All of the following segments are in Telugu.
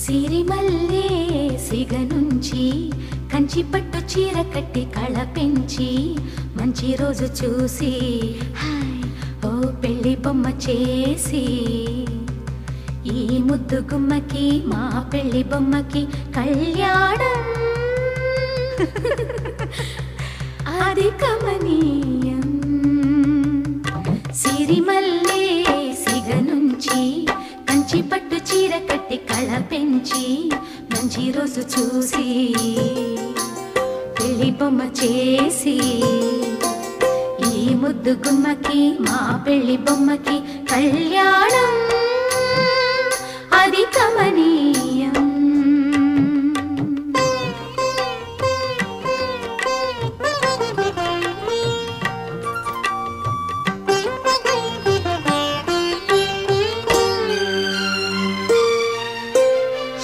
సిరిమల్లే సిగ నుంచి కంచి పట్టు చీర కట్టి కళ పెంచి మంచి రోజు చూసి హాయ్ ఓ పెళ్లి బొమ్మ చేసి ఈ ముద్దు గుమ్మకి మా పెళ్లి బొమ్మకి కళ్యాణం అది కమనీయం. సిరిమల్లే సిగ నుంచి కంచి పట్టు చీర కట్టి కళ పెంచి మంచి రోజు చూసి పెళ్లి బొమ్మ చేసి ఈ ముద్దు గుమ్మకి మా పెళ్లి బొమ్మకి కళ్యాణం అది కమనీయం.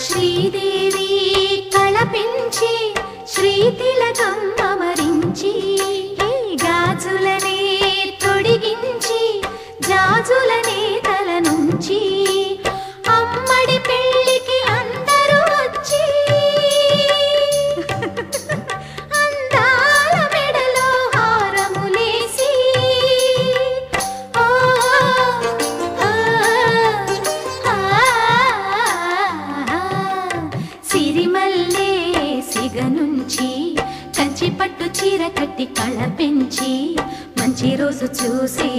శ్రీదేవి కళ పెంచి శ్రీతిలకం అమరించి గాజులనే తొడిగించి జాజులనే తల నుంచి అమ్మడి పెళ్ళికి అందరూ వచ్చి అందాల మెడలో హారములేసి సిరిమల్లే సిగ నుంచి కంచి పట్టు చీర కట్టి కళ పెంచి మంచి రోజు చూసి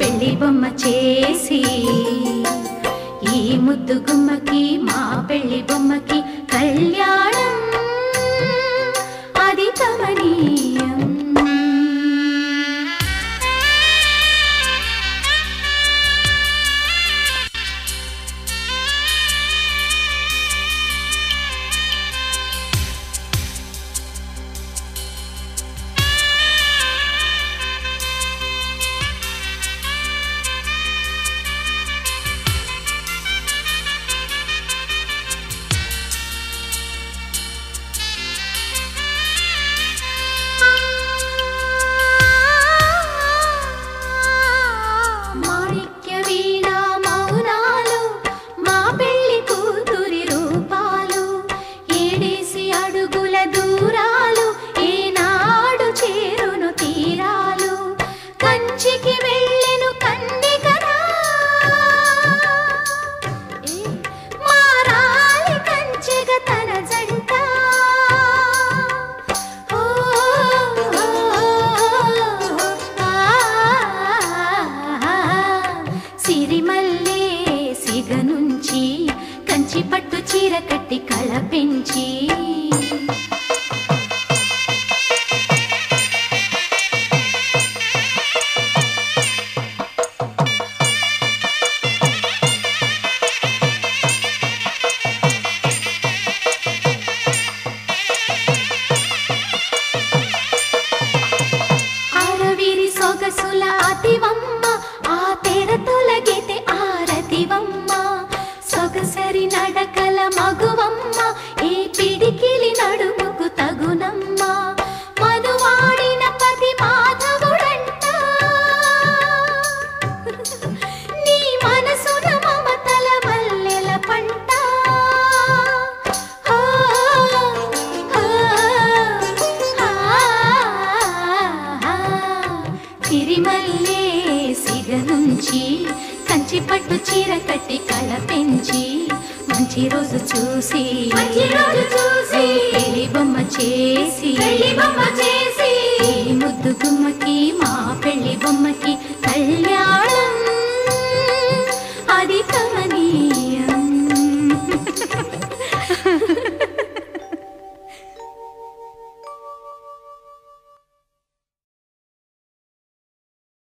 పెళ్లి బొమ్మ చేసి ఈ ముద్దు గుమ్మకి మా పెళ్లి బొమ్మకి కళ్యాణం అది కమనీయం. సిరిమల్లే సిగ నుంచి కంచి పట్టు చీర కట్టి కళ పెంచి అరవిరి సొగసుల అతివమ్మ ఆ తెర తొలగితే ఆరతివమ్మ సొగసరి నడకల మగువమ్మ ఈ పిడికిలి నడుముకు తగునమ్మ మనువాడిన పతి మాధవుడంట నీ మనసున మమతల మల్లెల పంట సిరిమల్లే సిగ నుంచి కంచి పట్టు చీర కట్టి కళ పెంచి మంచి రోజు చూసి పెళ్లి బొమ్మ చేసి ముద్దు గుమ్మకి మా పెళ్లి బొమ్మకి కళ్యాణం